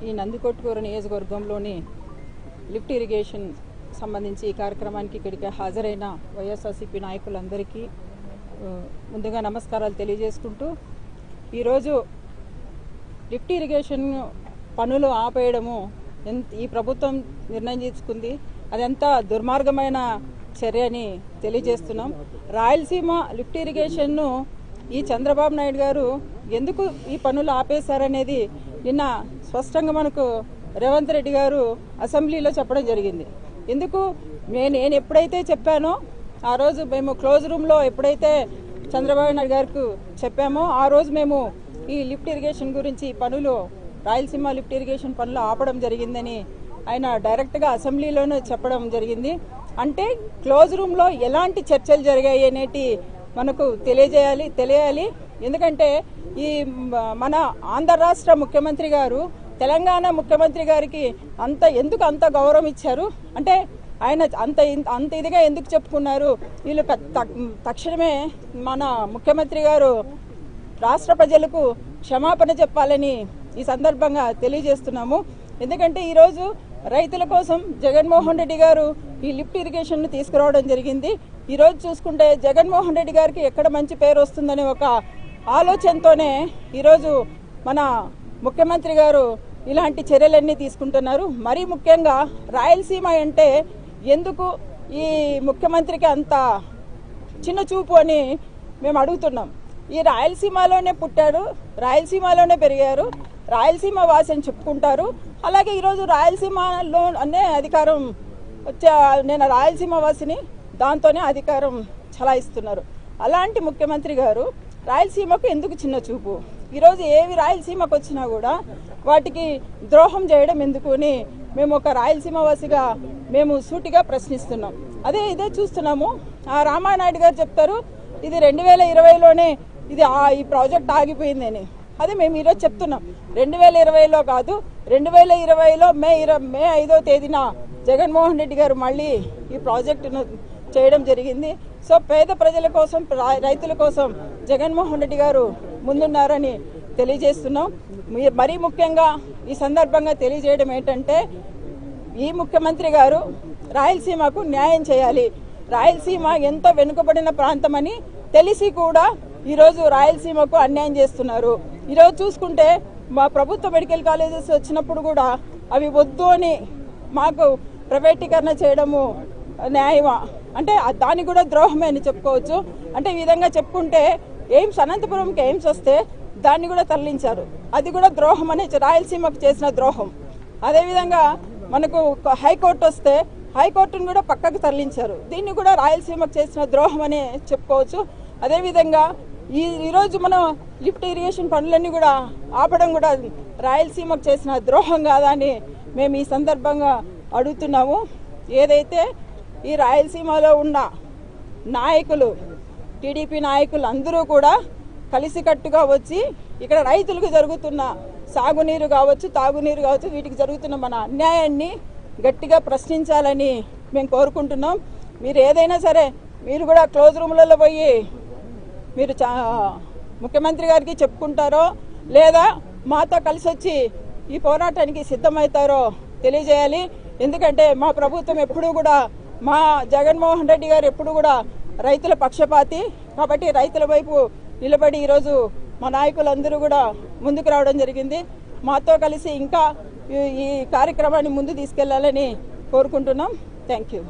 ఈ నందికొట్కూరు నియోజకవర్గంలోని lift irrigation సంబంధించి ఈ కార్యక్రమానికి ఇక్కడికి హాజరైన వైఎస్ఆర్సీపీ నాయకులందరికీ ముందుగా నమస్కారాలు తెలియజేసుకుంటూ ఈరోజు లిఫ్ట్ ఇరిగేషన్ పనులు ఆపేయడము ఈ ప్రభుత్వం నిర్ణయం తీసుకుంది. అదెంత దుర్మార్గమైన చర్య అని తెలియజేస్తున్నాం. రాయలసీమ లిఫ్ట్ ఇరిగేషన్ను ఈ చంద్రబాబు నాయుడు గారు ఎందుకు ఈ పనులు ఆపేశారనేది నిన్న స్పష్టంగా మనకు రేవంత్ రెడ్డి గారు అసెంబ్లీలో చెప్పడం జరిగింది. ఎందుకు నేను ఎప్పుడైతే చెప్పానో ఆ రోజు మేము క్లోజ్ రూమ్లో ఎప్పుడైతే చంద్రబాబు నాయుడు గారికి చెప్పామో ఆ రోజు మేము ఈ లిఫ్ట్ ఇరిగేషన్ గురించి పనులు రాయలసీమ లిఫ్ట్ ఇరిగేషన్ పనులు ఆపడం జరిగిందని ఆయన డైరెక్ట్గా అసెంబ్లీలోనే చెప్పడం జరిగింది. అంటే క్లోజ్ రూమ్లో ఎలాంటి చర్చలు జరిగాయి అనేటి మనకు తెలియాలి. ఎందుకంటే ఈ మన ఆంధ్ర రాష్ట్ర ముఖ్యమంత్రి గారు తెలంగాణ ముఖ్యమంత్రి గారికి ఎందుకు అంత గౌరవం ఇచ్చారు అంటే ఆయన అంత ఇదిగా ఎందుకు చెప్పుకున్నారు. వీళ్ళు తక్షణమే మన ముఖ్యమంత్రి గారు రాష్ట్ర ప్రజలకు క్షమాపణ చెప్పాలని ఈ సందర్భంగా తెలియజేస్తున్నాము. ఎందుకంటే ఈరోజు రైతుల కోసం జగన్మోహన్ రెడ్డి గారు ఈ లిఫ్ట్ ఇరిగేషన్ను తీసుకురావడం జరిగింది. ఈరోజు చూసుకుంటే జగన్మోహన్ రెడ్డి గారికి ఎక్కడ మంచి పేరు వస్తుందనే ఒక ఆలోచనతోనే ఈరోజు మన ముఖ్యమంత్రి గారు ఇలాంటి చర్యలన్నీ తీసుకుంటున్నారు. మరీ ముఖ్యంగా రాయలసీమ అంటే ఎందుకు ఈ ముఖ్యమంత్రికి అంత చిన్న చూపు అని మేము అడుగుతున్నాం. ఈ రాయలసీమలోనే పుట్టారు, రాయలసీమలోనే పెరిగారు, రాయలసీమ వాసి అని చెప్పుకుంటారు. అలాగే ఈరోజు రాయలసీమలో అనే అధికారం నేను రాయలసీమ వాసిని దాంతోనే అధికారం చలాయిస్తున్నారు. అలాంటి ముఖ్యమంత్రి గారు రాయలసీమకు ఎందుకు చిన్న చూపు? ఈరోజు ఏవి రాయలసీమకు వచ్చినా కూడా వాటికి ద్రోహం చేయడం ఎందుకు అని మేము ఒక రాయలసీమ వాసిగా మేము సూటిగా ప్రశ్నిస్తున్నాం. ఇదే చూస్తున్నాము. రామానాయుడు గారు చెప్తారు ఇది 2020లోనే ఈ ప్రాజెక్ట్ ఆగిపోయిందని. అదే మేము ఈరోజు చెప్తున్నాం 2020లో కాదు, 2020లో మే 5వ తేదీన జగన్మోహన్ రెడ్డి గారు మళ్ళీ ఈ ప్రాజెక్టును చేయడం జరిగింది. సో పేద ప్రజల కోసం, రైతుల కోసం జగన్మోహన్ రెడ్డి గారు ముందున్నారని తెలియజేస్తున్నాం. మరీ ముఖ్యంగా ఈ సందర్భంగా తెలియజేయడం ఏంటంటే ఈ ముఖ్యమంత్రి గారు రాయలసీమకు న్యాయం చేయాలి. రాయలసీమ ఎంతో వెనుకబడిన ప్రాంతం అని తెలిసి కూడా ఈరోజు రాయలసీమకు అన్యాయం చేస్తున్నారు. ఈరోజు చూసుకుంటే మా ప్రభుత్వ మెడికల్ కాలేజెస్ వచ్చినప్పుడు కూడా అవి వద్దు అని మాకు ప్రైవేటీకరణ చేయడము న్యాయమా అంటే దాన్ని కూడా ద్రోహమే అని చెప్పుకోవచ్చు. అంటే ఈ విధంగా చెప్పుకుంటే అనంతపురంకి ఎయిమ్స్ వస్తే దాన్ని కూడా తరలించారు, అది కూడా ద్రోహం అనే రాయలసీమకు చేసిన ద్రోహం. అదేవిధంగా మనకు హైకోర్టు వస్తే హైకోర్టును కూడా పక్కకు తరలించారు, దీన్ని కూడా రాయలసీమకు చేసిన ద్రోహం అనే చెప్పుకోవచ్చు. అదేవిధంగా ఈరోజు మనం లిఫ్ట్ ఇరిగేషన్ పనులన్నీ కూడా ఆపడం కూడా రాయలసీమకు చేసిన ద్రోహం కాదా అని మేము ఈ సందర్భంగా అడుగుతున్నాము. ఏదైతే ఈ రాయలసీమలో ఉన్న నాయకులు, టీడీపీ నాయకులు అందరూ కూడా కలిసికట్టుగా వచ్చి ఇక్కడ రైతులకు జరుగుతున్న సాగునీరు కావచ్చు, తాగునీరు కావచ్చు, వీటికి జరుగుతున్న మన అన్యాయాన్ని గట్టిగా ప్రశ్నించాలని మేము కోరుకుంటున్నాం. మీరు ఏదైనా సరే మీరు కూడా క్లోజ్ రూమ్లలో పోయి మీరు ముఖ్యమంత్రి గారికి చెప్పుకుంటారో లేదా మాతో కలిసి వచ్చి ఈ పోరాటానికి సిద్ధమవుతారో తెలియజేయాలి. ఎందుకంటే మా ప్రభుత్వం ఎప్పుడూ కూడా, మా జగన్మోహన్ రెడ్డి గారు ఎప్పుడు కూడా రైతుల పక్షపాతి. కాబట్టి రైతుల వైపు నిలబడి ఈరోజు మా నాయకులందరూ కూడా ముందుకు రావడం జరిగింది. మాతో కలిసి ఇంకా ఈ కార్యక్రమాన్ని ముందు తీసుకెళ్లాలని కోరుకుంటున్నాం. Thank you.